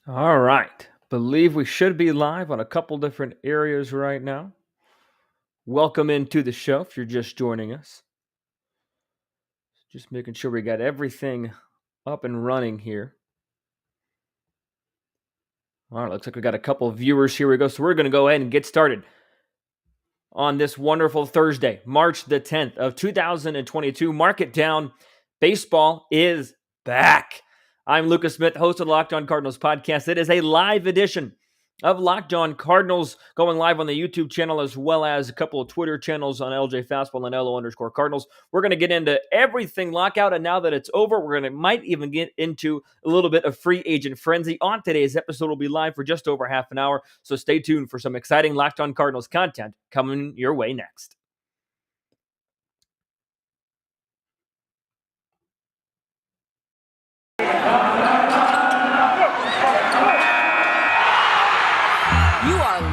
All right. Believe we should be live on a couple different areas right now. Welcome into the show if you're just joining us. Just making sure we got everything up and running here. All right, looks like we got a couple of viewers. Here we go. So we're going to go ahead and get started on this wonderful Thursday, March the 10th of 2022. Mark it down. Baseball is back. I'm Lucas Smith, host of the Locked On Cardinals podcast. It is a live edition of Locked On Cardinals, going live on the YouTube channel as well as a couple of Twitter channels on LJ Fastball and LO_Cardinals. We're going to get into everything lockout, and now that it's over, might even get into a little bit of free agent frenzy. On today's episode, we'll be live for just over half an hour, so stay tuned for some exciting Locked On Cardinals content coming your way next.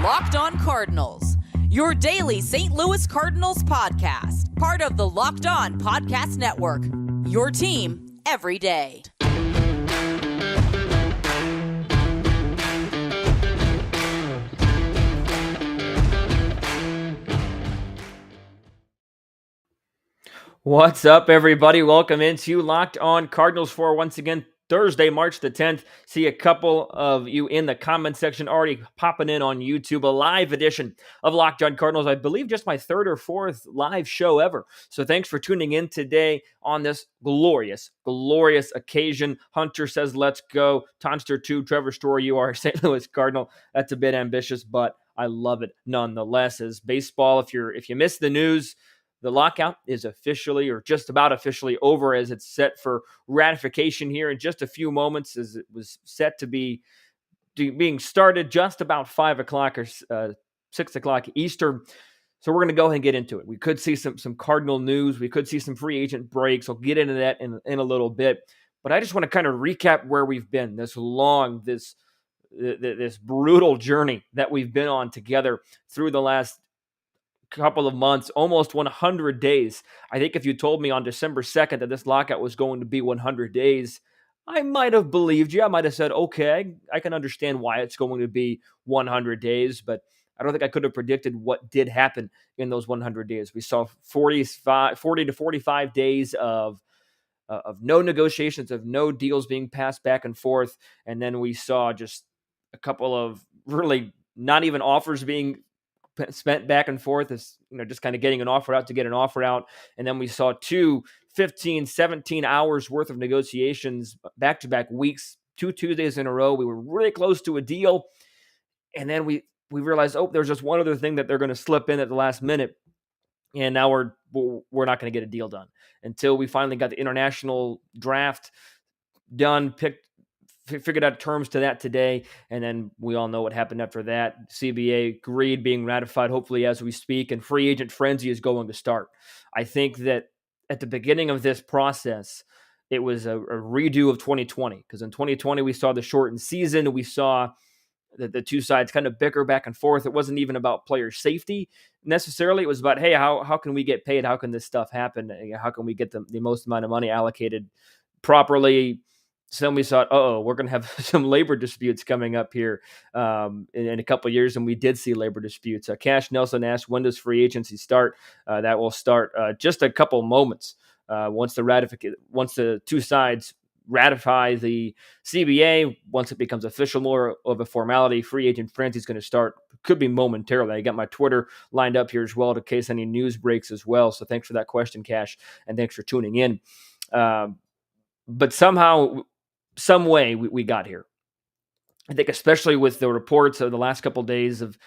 Locked On Cardinals, your daily St. Louis Cardinals podcast, part of the Locked On Podcast Network, your team every day. What's up, everybody? Welcome into Locked On Cardinals for, once again, Thursday, March the 10th. See a couple of you in the comment section already popping in on YouTube. A live edition of Locked On Cardinals. I believe just my third or fourth live show ever. So thanks for tuning in today on this glorious occasion. Hunter says, let's go. Tonster 2, Trevor Story, you are a St. Louis Cardinal. That's a bit ambitious, but I love it nonetheless. As baseball, if you missed the news, the lockout is officially, or just about officially, over, as it's set for ratification here in just a few moments, as it was set to be being started just about 5 o'clock or 6 o'clock Eastern. So we're going to go ahead and get into it. We could see some Cardinal news. We could see some free agent breaks. I'll get into that in a little bit. But I just want to kind of recap where we've been this brutal journey that we've been on together through the last couple of months, almost 100 days. I think if you told me on December 2nd that this lockout was going to be 100 days, I might have believed you. I might have said, okay, I can understand why it's going to be 100 days, but I don't think I could have predicted what did happen in those 100 days. We saw 40 to 45 days of no negotiations, of no deals being passed back and forth, and then we saw just a couple of really not even offers being spent back and forth, as just kind of getting an offer out to get an offer out. And then we saw 17 hours worth of negotiations back-to-back weeks, 2 Tuesdays in a row. We were really close to a deal. And then we realized, there's just one other thing that they're going to slip in at the last minute. And now we're not going to get a deal done until we finally got the international draft done, figured out terms to that today, and then we all know what happened after that. CBA agreed, being ratified hopefully as we speak, and free agent frenzy is going to start. I think that at the beginning of this process, it was a redo of 2020, because in 2020 we saw the shortened season. We saw the two sides kind of bicker back and forth. It wasn't even about player safety necessarily. It was about, hey, how can we get paid? How can this stuff happen? How can we get the most amount of money allocated properly? So we thought, we're going to have some labor disputes coming up here in a couple of years, and we did see labor disputes. Cash Nelson asked, when does free agency start? That will start just a couple moments once the two sides ratify the CBA. Once it becomes official, more of a formality, free agent frenzy is going to start. Could be momentarily. I got my Twitter lined up here as well in case any news breaks as well. So thanks for that question, Cash, and thanks for tuning in. But somehow, some way we got here. I think especially with the reports of the last couple of days of,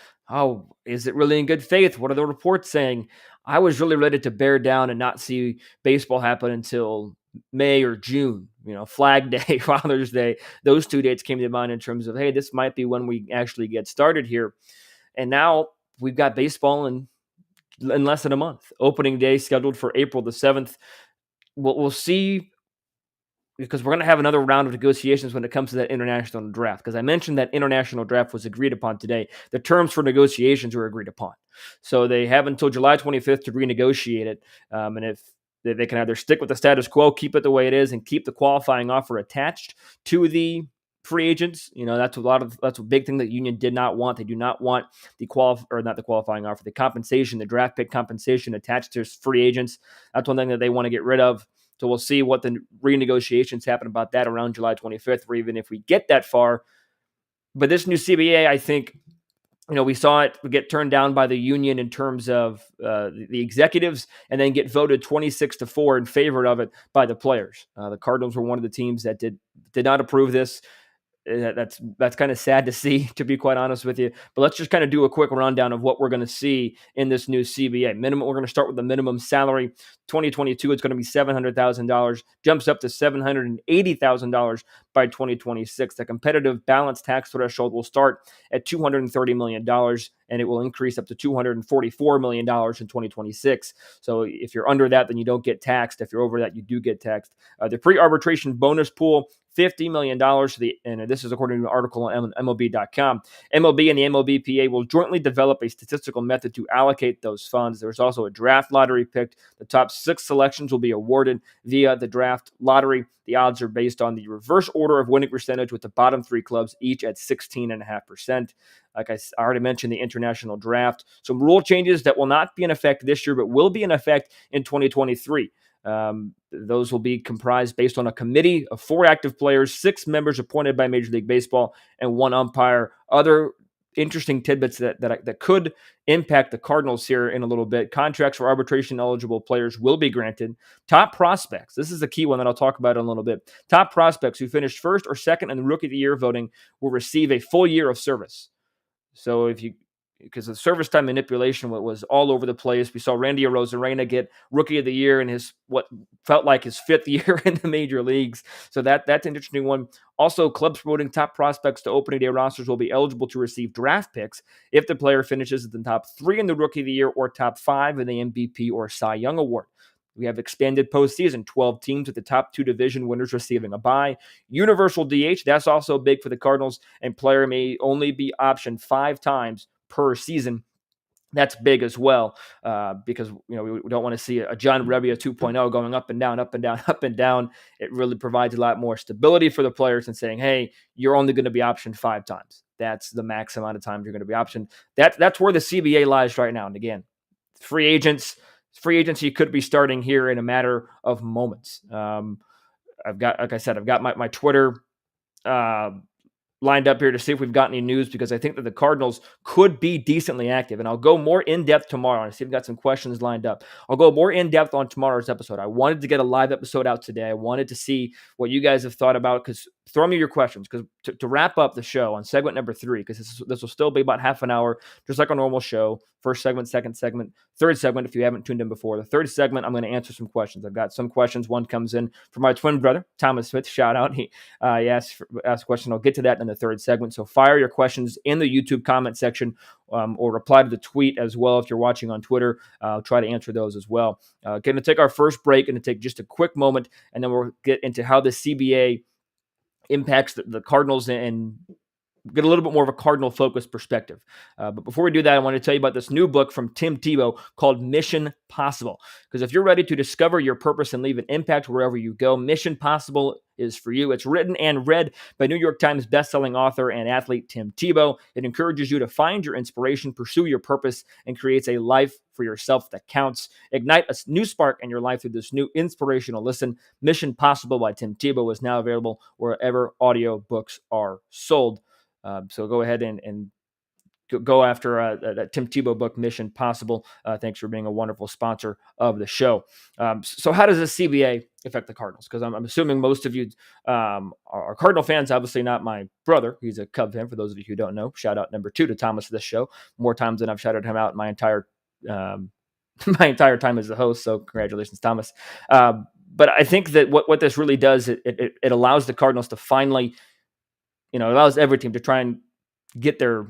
is it really in good faith? What are the reports saying? I was really ready to bear down and not see baseball happen until May or June, Flag Day, Father's Day. Those 2 dates came to mind in terms of, hey, this might be when we actually get started here. And now we've got baseball in less than a month. Opening day scheduled for April the 7th. We'll see, because we're going to have another round of negotiations when it comes to that international draft. Because I mentioned that international draft was agreed upon today. The terms for negotiations were agreed upon. So they have until July 25th to renegotiate it. And if they can either stick with the status quo, keep it the way it is, and keep the qualifying offer attached to the free agents. That's a big thing that the union did not want. They do not want not the qualifying offer, the compensation, the draft pick compensation attached to free agents. That's one thing that they want to get rid of. So we'll see what the renegotiations happen about that around July 25th, or even if we get that far. But this new CBA, I think, we saw it get turned down by the union in terms of the executives, and then get voted 26-4 in favor of it by the players. The Cardinals were one of the teams that did not approve this. That's kind of sad to see, to be quite honest with you. But let's just kind of do a quick rundown of what we're going to see in this new CBA. We're going to start with the minimum salary. 2022, it's going to be $700,000, jumps up to $780,000 by 2026. The competitive balance tax threshold will start at $230 million, and it will increase up to $244 million in 2026. So if you're under that, then you don't get taxed. If you're over that, you do get taxed. The pre-arbitration bonus pool, $50 million, and this is according to an article on MLB.com. MLB and the MLBPA will jointly develop a statistical method to allocate those funds. There's also a draft lottery picked. The top 6 selections will be awarded via the draft lottery. The odds are based on the reverse order of winning percentage, with the bottom 3 clubs each at 16.5%. Like I already mentioned, the international draft. Some rule changes that will not be in effect this year, but will be in effect in 2023. Those will be comprised based on a committee of 4 active players, 6 members appointed by Major League Baseball, and 1 umpire. Other interesting tidbits that could impact the Cardinals here in a little bit. Contracts for arbitration eligible players will be granted. Top prospects, this is a key one that I'll talk about in a little bit. Top prospects who finished first or second in the Rookie of the Year voting will receive a full year of service. So because the service time manipulation was all over the place. We saw Randy Arozarena get Rookie of the Year in what felt like his 5th year in the major leagues. So that's an interesting one. Also, clubs promoting top prospects to opening day rosters will be eligible to receive draft picks if the player finishes at the top 3 in the Rookie of the Year or top 5 in the MVP or Cy Young Award. We have expanded postseason, 12 teams with the top 2 division winners receiving a bye. Universal DH, that's also big for the Cardinals, and player may only be optioned 5 times per season. That's big as well, because we don't want to see a John Rebbia 2.0 going up and down, up and down, up and down. It really provides a lot more stability for the players and saying, hey, you're only going to be optioned 5 times. That's the max amount of times you're going to be optioned. That's where the CBA lies right now. And again, free agency could be starting here in a matter of moments. I've got my Twitter lined up here to see if we've got any news, because I think that the Cardinals could be decently active. And I'll go more in-depth tomorrow. I see we've got some questions lined up. I'll go more in-depth on tomorrow's episode. I wanted to get a live episode out today. I wanted to see what you guys have thought about, because throw me your questions, because to wrap up the show on segment number 3, because this will still be about half an hour, just like a normal show. First segment, second segment, third segment, if you haven't tuned in before. The third segment, I'm going to answer some questions. I've got some questions. One comes in from my twin brother, Thomas Smith. Shout out. He asked a question. I'll get to that in the third segment. So fire your questions in the YouTube comment section, or reply to the tweet as well if you're watching on Twitter. I'll try to answer those as well. Going to take our first break, and to take just a quick moment, and then we'll get into how the CBA impacts the Cardinals and get a little bit more of a Cardinal-focused perspective. But before we do that, I want to tell you about this new book from Tim Tebow called Mission Possible. Because if you're ready to discover your purpose and leave an impact wherever you go, Mission Possible is for you. It's written and read by New York Times bestselling author and athlete Tim Tebow. It encourages you to find your inspiration, pursue your purpose, and creates a life for yourself that counts. Ignite a new spark in your life through this new inspirational listen. Mission Possible by Tim Tebow is now available wherever audio books are sold. So go ahead and go after that Tim Tebow book, Mission Possible. Thanks for being a wonderful sponsor of the show. So how does the CBA affect the Cardinals? Because I'm assuming most of you are Cardinal fans. Obviously not my brother. He's a Cub fan, for those of you who don't know. Shout out number 2 to Thomas of this show. More times than I've shouted him out in my entire time as the host. So congratulations, Thomas. But I think that what this really does, it allows the Cardinals to finally, it allows every team to try and get their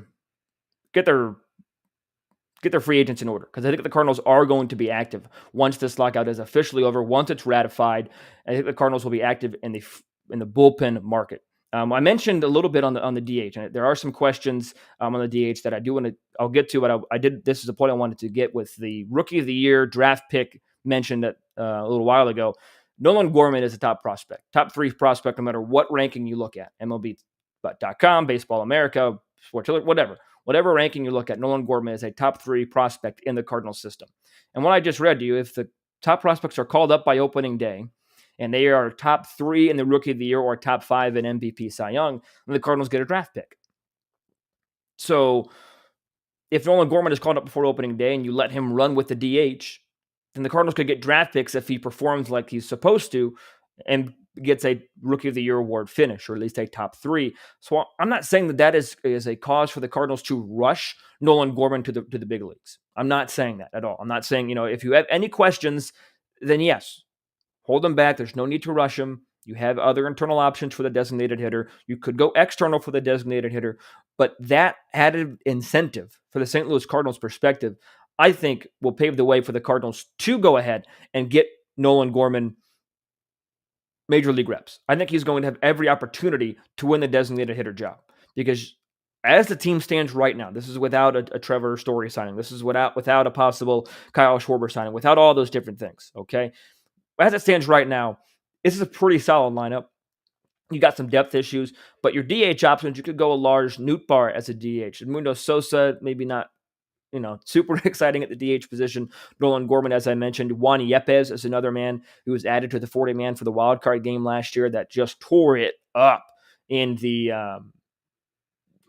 free agents in order, because I think the Cardinals are going to be active once this lockout is officially over. Once it's ratified, I think the Cardinals will be active in the bullpen market. I mentioned a little bit on the DH, and there are some questions on the DH that I'll get to, but I did. This is a point I wanted to get with the Rookie of the Year draft pick mentioned a little while ago. Nolan Gorman is a top 3 prospect, no matter what ranking you look at. MLB Bet.com, Baseball America, Sports Illustrated, whatever ranking you look at, Nolan Gorman is a top 3 prospect in the Cardinals system. And what I just read to you, if the top prospects are called up by opening day, and they are top 3 in the Rookie of the Year or top 5 in MVP Cy Young, then the Cardinals get a draft pick. So if Nolan Gorman is called up before opening day and you let him run with the DH, then the Cardinals could get draft picks if he performs like he's supposed to and gets a Rookie of the Year award finish, or at least a top 3. So I'm not saying that is a cause for the Cardinals to rush Nolan Gorman to the big leagues. I'm not saying that at all. I'm not saying, if you have any questions, then yes, hold him back. There's no need to rush him. You have other internal options for the designated hitter. You could go external for the designated hitter, but that added incentive for the St. Louis Cardinals perspective, I think, will pave the way for the Cardinals to go ahead and get Nolan Gorman major league reps. I think he's going to have every opportunity to win the designated hitter job, because as the team stands right now, this is without a Trevor Story signing. This is without a possible Kyle Schwarber signing, without all those different things, okay? As it stands right now, this is a pretty solid lineup. You got some depth issues, but your DH options, you could go a large Nootbaar as a DH. Edmundo Sosa, maybe not, super exciting at the DH position. Nolan Gorman, as I mentioned. Juan Yepes is another man who was added to the 40-man for the wild card game last year that just tore it up in the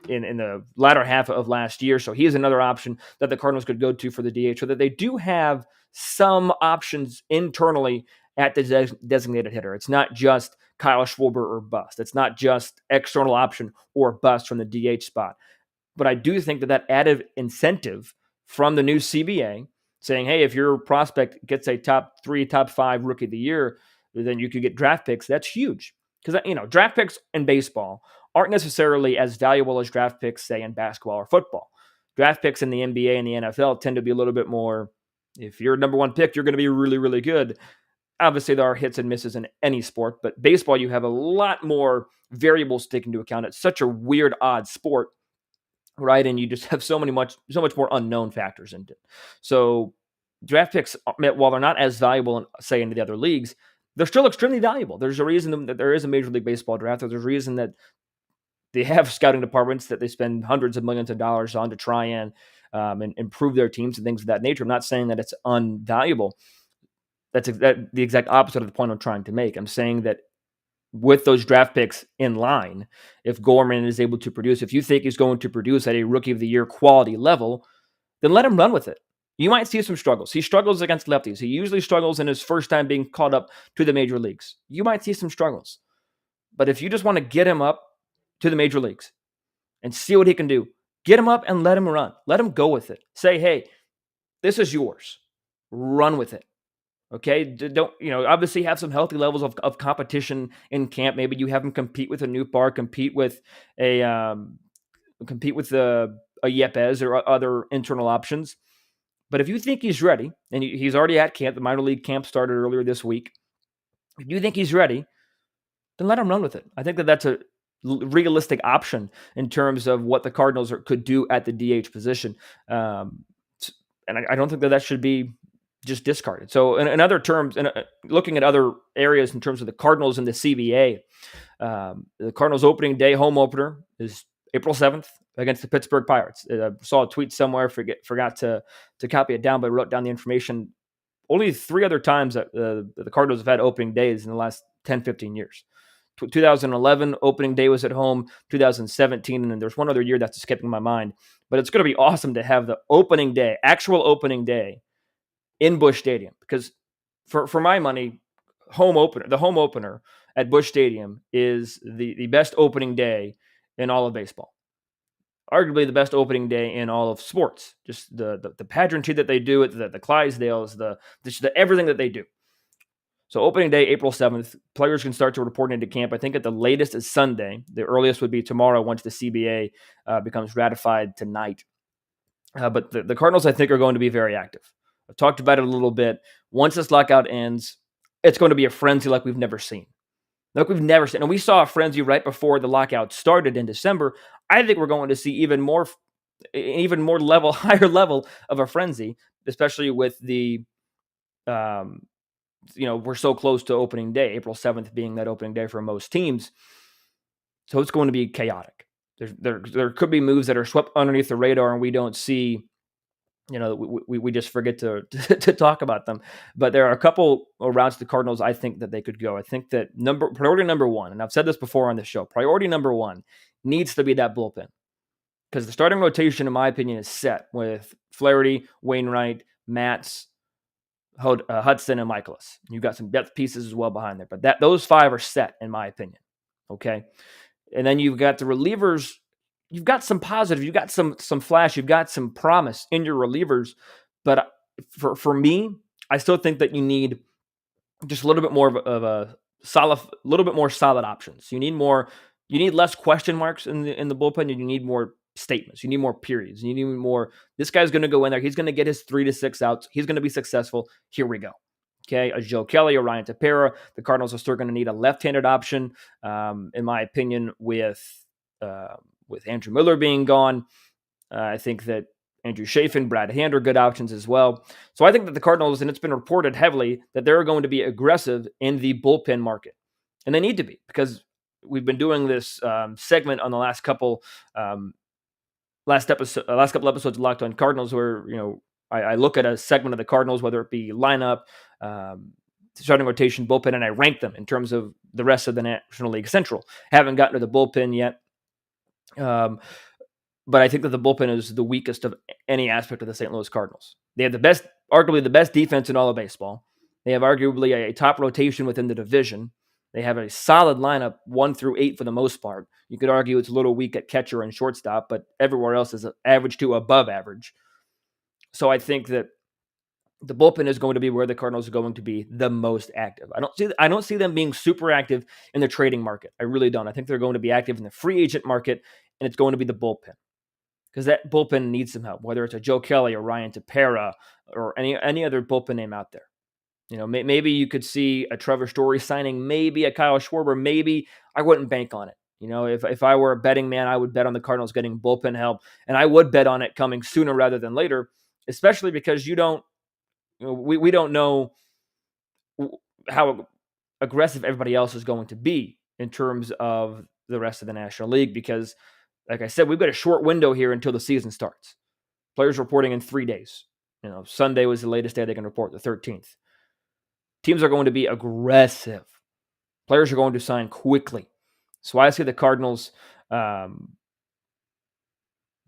in the latter half of last year. So he is another option that the Cardinals could go to for the DH, so that they do have some options internally at the designated hitter. It's not just Kyle Schwarber or bust. It's not just external option or bust from the DH spot. But I do think that added incentive from the new CBA saying, hey, if your prospect gets a top 3, top 5 Rookie of the Year, then you could get draft picks. That's huge. Because, draft picks in baseball aren't necessarily as valuable as draft picks, say, in basketball or football. Draft picks in the NBA and the NFL tend to be a little bit more, if you're number 1 pick, you're going to be really, really good. Obviously, there are hits and misses in any sport, but baseball, you have a lot more variables to take into account. It's such a weird, odd sport, right? And you just have so much more unknown factors into it. So draft picks, while they're not as valuable, say, in the other leagues, they're still extremely valuable. There's a reason that there is a Major League Baseball draft. There's a reason that they have scouting departments that they spend hundreds of millions of dollars on to try and improve their teams and things of that nature. I'm not saying that it's unvaluable. That's the exact opposite of the point I'm trying to make. I'm saying that with those draft picks in line, if Gorman is able to produce, if you think he's going to produce at a Rookie of the Year quality level, then let him run with it. You might see some struggles. He struggles against lefties. He usually struggles in his first time being called up to the major leagues. You might see some struggles. But if you just want to get him up to the major leagues and see what he can do, get him up and let him run. Let him go with it. Say, hey, this is yours. Run with it. Okay, don't, obviously have some healthy levels of competition in camp. Maybe you have him compete with a Nootbaar, compete with a Yepes or other internal options. But if you think he's ready, and he's already at camp, the minor league camp started earlier this week. If you think he's ready, then let him run with it. I think that's a realistic option in terms of what the Cardinals could do at the DH position. And I don't think that should be just discarded. So in other terms, looking at other areas in terms of the Cardinals and the CBA, the Cardinals opening day home opener is April 7th against the Pittsburgh Pirates. I saw a tweet somewhere, forgot to copy it down, but I wrote down the information. Only 3 other times that the Cardinals have had opening days in the last 10, 15 years. 2011 opening day was at home, 2017, and then there's one other year that's escaping my mind. But it's going to be awesome to have the opening day, actual opening day, in Busch Stadium, because for my money, the home opener at Busch Stadium is the best opening day in all of baseball. Arguably the best opening day in all of sports. Just the pageantry that they do, the Clydesdales, the everything that they do. So opening day, April 7th, players can start to report into camp. I think at the latest is Sunday. The earliest would be tomorrow once the CBA becomes ratified tonight. But the Cardinals, I think, are going to be very active. I've talked about it a little bit. Once this lockout ends, it's going to be a frenzy like we've never seen. And we saw a frenzy right before the lockout started in December. I think we're going to see even more higher level of a frenzy, especially with the, we're so close to opening day, April 7th being that opening day for most teams. So it's going to be chaotic. There could be moves that are swept underneath the radar and we don't see. We just forget to to talk about them. But there are a couple routes the Cardinals I think that they could go. I think that priority number one, and I've said this before on the show, priority number one needs to be that bullpen. Because the starting rotation, in my opinion, is set with Flaherty, Wainwright, Matz, Hudson, and Michaelis. You've got some depth pieces as well behind there. But those five are set, in my opinion. Okay? And then you've got the relievers. You've got some positive. You've got some flash. You've got some promise in your relievers. But for me, I still think that you need just a little bit more of a solid, little bit more solid options. You need less question marks in the bullpen, and you need more statements. You need more periods. You need more. This guy's going to go in there. He's going to get his 3 to 6 outs. He's going to be successful. Here we go. Okay, a Joe Kelly, a Ryan Tepera. The Cardinals are still going to need a left-handed option, in my opinion, with Andrew Miller being gone. I think that Andrew Chafin, Brad Hand are good options as well. So I think that the Cardinals, and it's been reported heavily, that they're going to be aggressive in the bullpen market. And they need to be, because we've been doing this segment on the last couple episodes of Locked On Cardinals where, I look at a segment of the Cardinals, whether it be lineup, starting rotation, bullpen, and I rank them in terms of the rest of the National League Central. Haven't gotten to the bullpen yet. But I think that the bullpen is the weakest of any aspect of the St. Louis Cardinals. They have arguably the best defense in all of baseball. They have arguably a top rotation within the division. They have a solid lineup 1 through 8 for the most part. You could argue it's a little weak at catcher and shortstop, but everywhere else is average to above average. So I think that the bullpen is going to be where the Cardinals are going to be the most active. I don't see them being super active in the trading market. I really don't. I think they're going to be active in the free agent market, and it's going to be the bullpen. Because that bullpen needs some help, whether it's a Joe Kelly or Ryan Tepera or any other bullpen name out there. Maybe you could see a Trevor Story signing, maybe a Kyle Schwarber, maybe. I wouldn't bank on it. If I were a betting man, I would bet on the Cardinals getting bullpen help, and I would bet on it coming sooner rather than later, especially because we don't know how aggressive everybody else is going to be in terms of the rest of the National League, because like I said, we've got a short window here until the season starts. Players reporting in 3 days. Sunday was the latest day they can report, the 13th. Teams are going to be aggressive. Players are going to sign quickly. So I see the Cardinals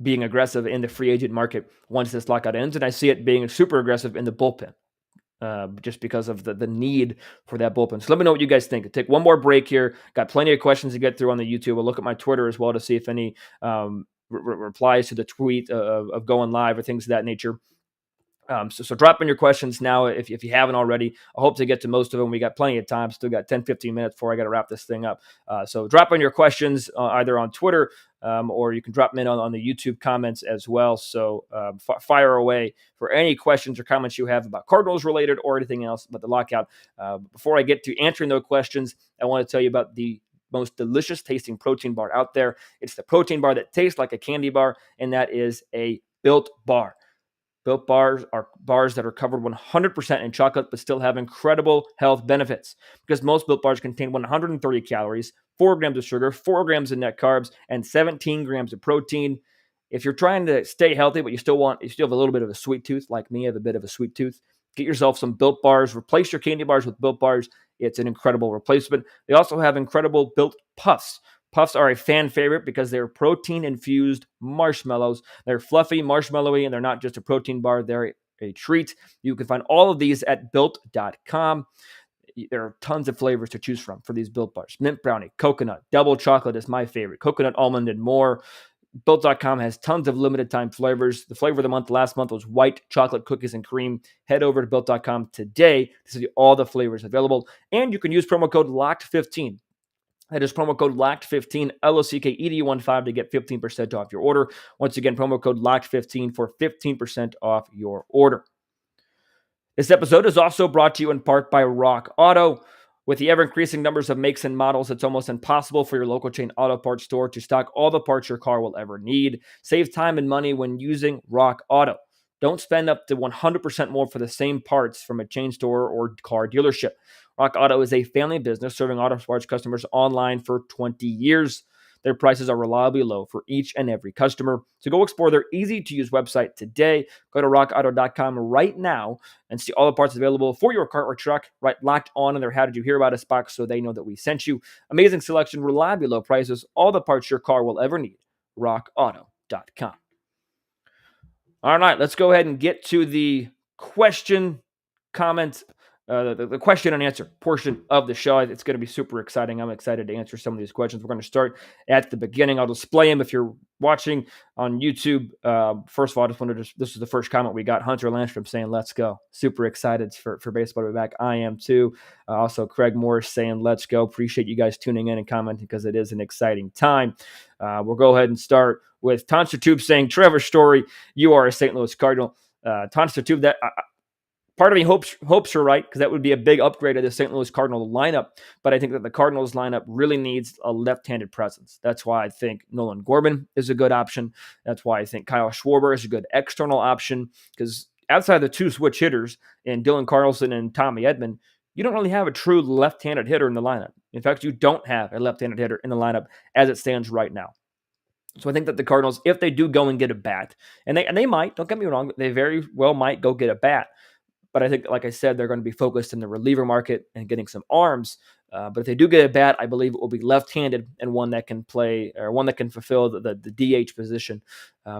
being aggressive in the free agent market once this lockout ends, and I see it being super aggressive in the bullpen. Just because of the need for that bullpen. So let me know what you guys think. I'll take one more break here. Got plenty of questions to get through on the YouTube. I'll look at my Twitter as well to see if any replies to the tweet of going live or things of that nature. So drop in your questions now if you haven't already. I hope to get to most of them. We got plenty of time. Still got 10, 15 minutes before I got to wrap this thing up. So drop in your questions either on Twitter or you can drop them in on the YouTube comments as well. So fire away for any questions or comments you have about Cardinals related or anything else about the lockout. Before I get to answering those questions, I want to tell you about the most delicious tasting protein bar out there. It's the protein bar that tastes like a candy bar, and that is a Built Bar. Built bars are bars that are covered 100% in chocolate but still have incredible health benefits, because most Built bars contain 130 calories, 4 grams of sugar, 4 grams of net carbs, and 17 grams of protein. If you're trying to stay healthy but you still have a little bit of a sweet tooth, like me, I have a bit of a sweet tooth, get yourself some Built bars. Replace your candy bars with Built bars. It's an incredible replacement. They also have incredible Built Puffs. Puffs are a fan favorite because they're protein-infused marshmallows. They're fluffy, marshmallowy, and they're not just a protein bar. They're a treat. You can find all of these at Built.com. There are tons of flavors to choose from for these Built bars. Mint brownie, coconut, double chocolate is my favorite. Coconut, almond, and more. Built.com has tons of limited-time flavors. The flavor of the month last month was white chocolate cookies and cream. Head over to Built.com today to see all the flavors available. And you can use promo code LOCKED15. That is promo code LOCKED15, LOCKED15 to get 15% off your order. Once again, promo code LOCKED15 for 15% off your order. This episode is also brought to you in part by Rock Auto. With the ever-increasing numbers of makes and models, it's almost impossible for your local chain auto parts store to stock all the parts your car will ever need. Save time and money when using Rock Auto. Don't spend up to 100% more for the same parts from a chain store or car dealership. Rock Auto is a family business serving auto parts customers online for 20 years. Their prices are reliably low for each and every customer. So go explore their easy-to-use website today. Go to rockauto.com right now and see all the parts available for your car or truck. Right, locked on in their How Did You Hear About Us box so they know that we sent you. Amazing selection, reliably low prices, all the parts your car will ever need. rockauto.com. All right, let's go ahead and get to the question, comment, the question and answer portion of the show. It's going to be super exciting. I'm excited to answer some of these questions. We're going to start at the beginning. I'll display them if you're watching on YouTube. First of all, I just wanted to, this is the first comment we got. Hunter Landstrom saying, let's go. Super excited for baseball to be back. I am too. Also, Craig Morris saying, let's go. Appreciate you guys tuning in and commenting because it is an exciting time. We'll go ahead and start with Tonster Tube saying, Trevor Story, you are a St. Louis Cardinal. Tonster Tube, that part of me hopes you're right, because that would be a big upgrade of the St. Louis Cardinal lineup. But I think that the Cardinals lineup really needs a left-handed presence. That's why I think Nolan Gorman is a good option. That's why I think Kyle Schwarber is a good external option, because outside the two switch hitters in Dylan Carlson and Tommy Edman, you don't really have a true left-handed hitter in the lineup. In fact, you don't have a left-handed hitter in the lineup as it stands right now. So I think that the Cardinals, if they do go and get a bat, and they might, don't get me wrong, they very well might go get a bat. But I think, like I said, they're going to be focused in the reliever market and getting some arms. But if they do get a bat, I believe it will be left-handed and one that can play, or one that can fulfill the DH position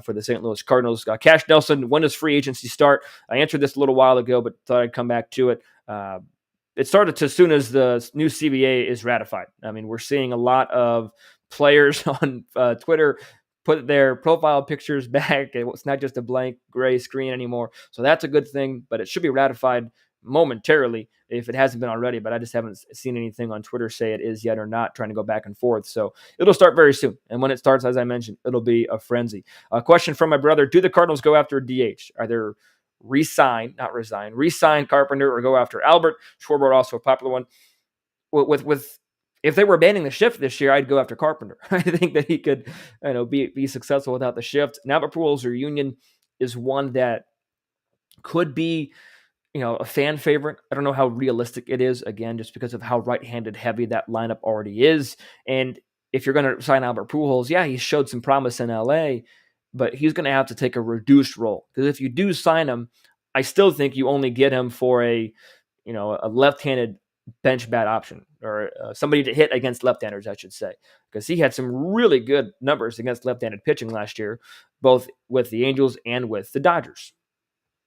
for the St. Louis Cardinals. Cash Nelson, when does free agency start? I answered this a little while ago, but thought I'd come back to it. It started as soon as the new CBA is ratified. I mean, we're seeing a lot of players on Twitter put their profile pictures back. It's not just a blank gray screen anymore. So that's a good thing, but it should be ratified momentarily if it hasn't been already. But I just haven't seen anything on Twitter say it is yet or not, trying to go back and forth. So it'll start very soon. And when it starts, as I mentioned, it'll be a frenzy. A question from my brother: do the Cardinals go after a DH? Either re-sign Carpenter or go after Albert? Schwarber, also a popular one. With if they were banning the shift this year, I'd go after Carpenter. I think that he could, be successful without the shift. Now, Albert Pujols or Union is one that could be, a fan favorite. I don't know how realistic it is, again, just because of how right-handed heavy that lineup already is. And if you're going to sign Albert Pujols, yeah, he showed some promise in LA, but he's going to have to take a reduced role. Because if you do sign him, I still think you only get him for a left-handed bench bat option, or somebody to hit against left-handers, I should say, because he had some really good numbers against left-handed pitching last year, both with the Angels and with the Dodgers.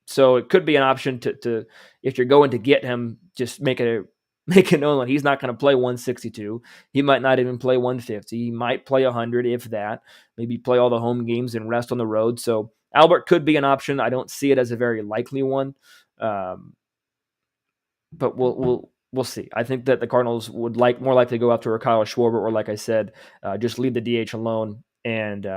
So it could be an option to if you're going to get him, just make it known that he's not going to play 162. He might not even play 150. He might play 100, if that. Maybe play all the home games and rest on the road. So Albert could be an option. I don't see it as a very likely one, but we'll see. I think that the Cardinals would more likely go after a Kyle Schwarber, or, like I said, just leave the DH alone and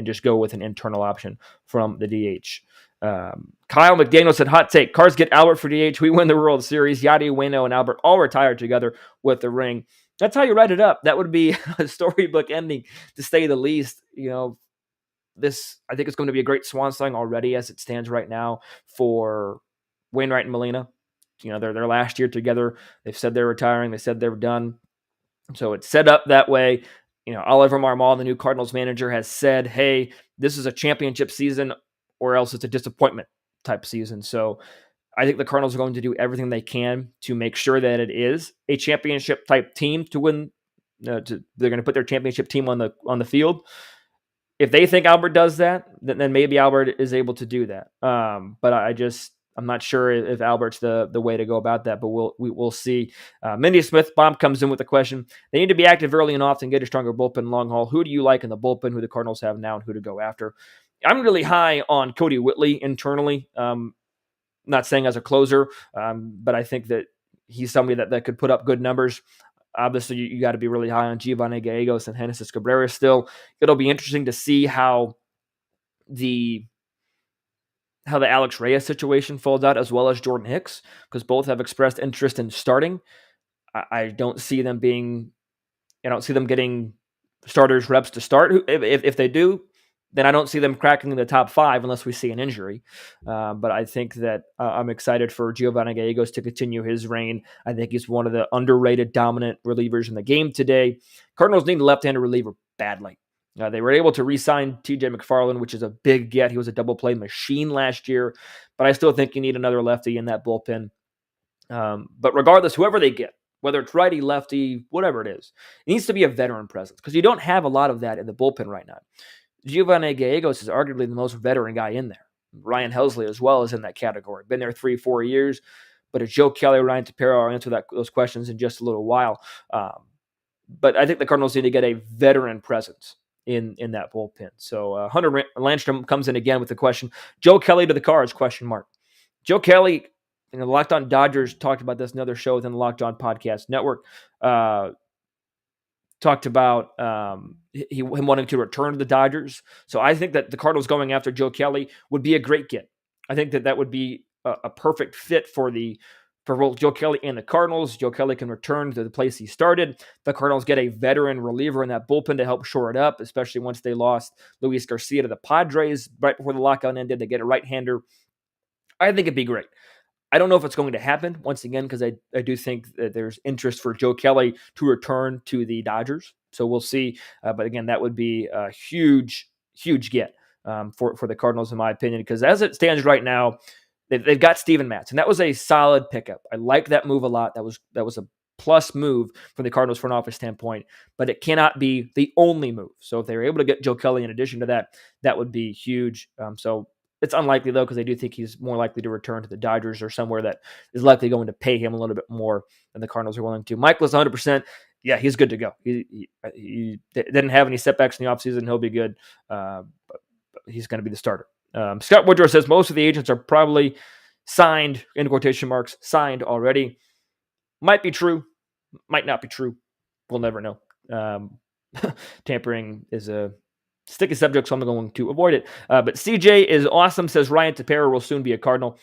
just go with an internal option from the DH. Kyle McDaniel said, hot take: Cards get Albert for DH, we win the World Series. Yadi, Ueno, and Albert all retired together with the ring. That's how you write it up. That would be a storybook ending, to say the least. This, I think, is going to be a great swan song already as it stands right now for Wainwright and Molina. Their last year together. They've said they're retiring. They said they're done. So it's set up that way. Oliver Marmol, the new Cardinals manager, has said, hey, this is a championship season, or else it's a disappointment type season. So I think the Cardinals are going to do everything they can to make sure that it is a championship type team to win. They're going to put their championship team on the field. If they think Albert does that, then maybe Albert is able to do that. But I'm not sure if Albert's the way to go about that, but we'll see. Mindy Smith Bomb comes in with a question: they need to be active early and often, get a stronger bullpen long haul. Who do you like in the bullpen? Who the Cardinals have now, and who to go after? I'm really high on Cody Whitley internally. Not saying as a closer, but I think that he's somebody that could put up good numbers. Obviously, you got to be really high on Giovanni Gallegos and Genesis Cabrera still. It'll be interesting to see how the Alex Reyes situation folds out, as well as Jordan Hicks, because both have expressed interest in starting. I don't see them getting starters reps to start. If they do, then I don't see them cracking the top 5 unless we see an injury. But I think that I'm excited for Giovanni Gallegos to continue his reign. I think he's one of the underrated, dominant relievers in the game today. Cardinals need a left-handed reliever badly. They were able to re-sign TJ McFarland, which is a big get. He was a double play machine last year, but I still think you need another lefty in that bullpen. But regardless, whoever they get, whether it's righty, lefty, whatever it is, it needs to be a veteran presence because you don't have a lot of that in the bullpen right now. Giovanni Gallegos is arguably the most veteran guy in there. Ryan Helsley as well is in that category. Been there 3-4 years. But it's Joe Kelly, Ryan Tepera. I'll answer those questions in just a little while. But I think the Cardinals need to get a veteran presence in that bullpen. So Hunter Landstrom comes in again with the question, Joe Kelly to the Cards, question mark. Joe Kelly, the Locked On Dodgers talked about this in another show within the Locked On Podcast Network. Talked about him wanting to return to the Dodgers. So I think that the Cardinals going after Joe Kelly would be a great get. I think that would be a perfect fit for both Joe Kelly and the Cardinals. Joe Kelly can return to the place he started. The Cardinals get a veteran reliever in that bullpen to help shore it up, especially once they lost Luis Garcia to the Padres right before the lockout ended. They get a right-hander. I think it'd be great. I don't know if it's going to happen, once again, because I do think that there's interest for Joe Kelly to return to the Dodgers. So we'll see. But again, that would be a huge, huge get for the Cardinals, in my opinion, because as it stands right now, they've got Steven Matz, and that was a solid pickup. I like that move a lot. That was a plus move from the Cardinals front office standpoint, but it cannot be the only move. So if they were able to get Joe Kelly in addition to that, that would be huge. So it's unlikely, though, because I do think he's more likely to return to the Dodgers or somewhere that is likely going to pay him a little bit more than the Cardinals are willing to. Michael is 100%. Yeah, he's good to go. He didn't have any setbacks in the offseason. He'll be good, but he's going to be the starter. Scott Woodrow says most of the agents are probably signed, in quotation marks, signed already. Might be true, might not be true. We'll never know. Tampering is a sticky subject, so I'm going to avoid it. But CJ is awesome, says Ryan Tepera will soon be a Cardinal.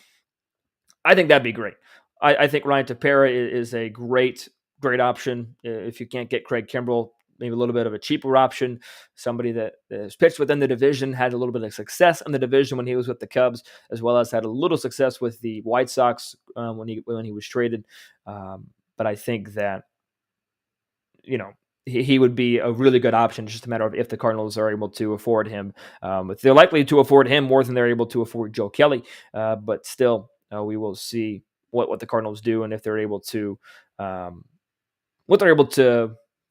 I think that'd be great. I think Ryan Tepera is a great option if you can't get Craig Kimbrell. Maybe a little bit of a cheaper option, somebody that is pitched within the division, had a little bit of success in the division when he was with the Cubs, as well as had a little success with the White Sox when he was traded. But I think that, he would be a really good option. It's just a matter of if the Cardinals are able to afford him. They're likely to afford him more than they're able to afford Joe Kelly. But still, we will see what the Cardinals do and if they're able to,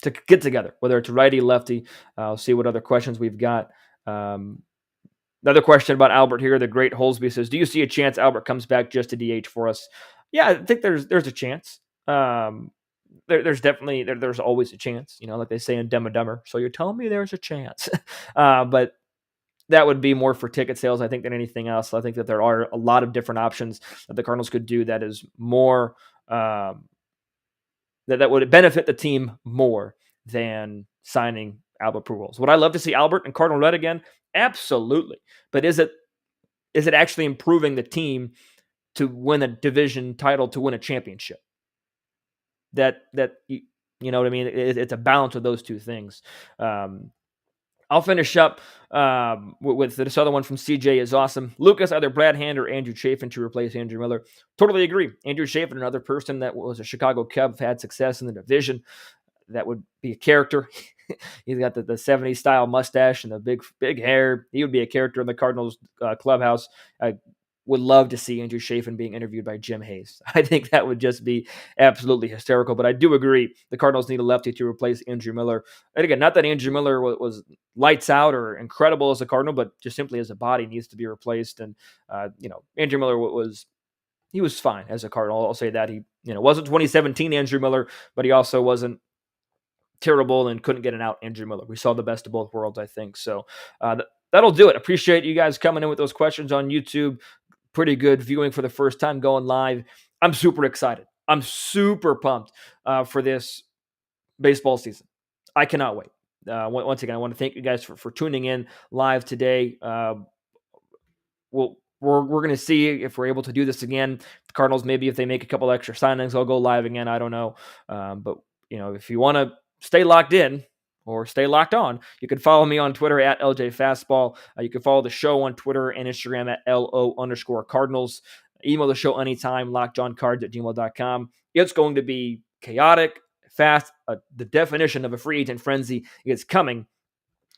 to get together, whether it's righty, lefty. I'll see what other questions we've got. Another question about Albert here. The great Holsby says, do you see a chance Albert comes back just to DH for us? Yeah, I think there's a chance. There's definitely, there's always a chance, like they say in Dumb and Dumber. So you're telling me there's a chance. But that would be more for ticket sales, I think, than anything else. I think that there are a lot of different options that the Cardinals could do that is more that would benefit the team more than signing Albert Pujols. Would I love to see Albert in Cardinal red again? Absolutely. But is it actually improving the team to win a division title, to win a championship? That you know what I mean? It's a balance of those two things. I'll finish up with this other one from CJ is awesome. Lucas, either Brad Hand or Andrew Chafin to replace Andrew Miller. Totally agree. Andrew Chafin, another person that was a Chicago Cub, had success in the division. That would be a character. He's got the 70s style mustache and the big hair. He would be a character in the Cardinals clubhouse. I would love to see Andrew Chafin being interviewed by Jim Hayes. I think that would just be absolutely hysterical. But I do agree the Cardinals need a lefty to replace Andrew Miller. And again, not that Andrew Miller was lights out or incredible as a Cardinal, but just simply as a body needs to be replaced. And Andrew Miller was fine as a Cardinal. I'll say that he wasn't 2017 Andrew Miller, but he also wasn't terrible and couldn't get an out Andrew Miller. We saw the best of both worlds, I think. So that'll do it. Appreciate you guys coming in with those questions on YouTube. Pretty good viewing for the first time going live. I'm super excited. I'm super pumped for this baseball season. I cannot wait. Once again, I want to thank you guys for tuning in live today. We're going to see if we're able to do this again. The Cardinals, maybe if they make a couple extra signings, I'll go live again. I don't know. But if you want to stay locked in or stay locked on, you can follow me on Twitter at LJ Fastball. You can follow the show on Twitter and Instagram at LO_Cardinals. Email the show anytime, lockjohncards@gmail.com. It's going to be chaotic, fast. The definition of a free agent frenzy is coming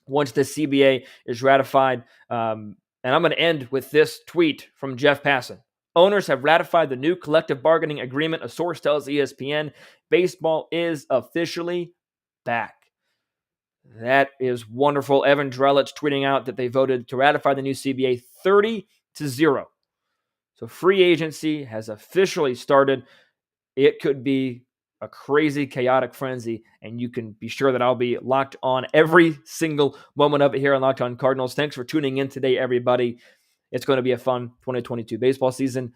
once the CBA is ratified. And I'm going to end with this tweet from Jeff Passan. Owners have ratified the new collective bargaining agreement. A source tells ESPN baseball is officially back. That is wonderful. Evan Drellich tweeting out that they voted to ratify the new CBA 30-0. So free agency has officially started. It could be a crazy, chaotic frenzy, and you can be sure that I'll be locked on every single moment of it here on Locked On Cardinals. Thanks for tuning in today, everybody. It's going to be a fun 2022 baseball season.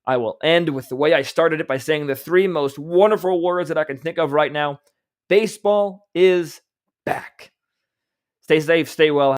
I will end with the way I started it by saying the three most wonderful words that I can think of right now. Baseball is back. Stay safe, stay well.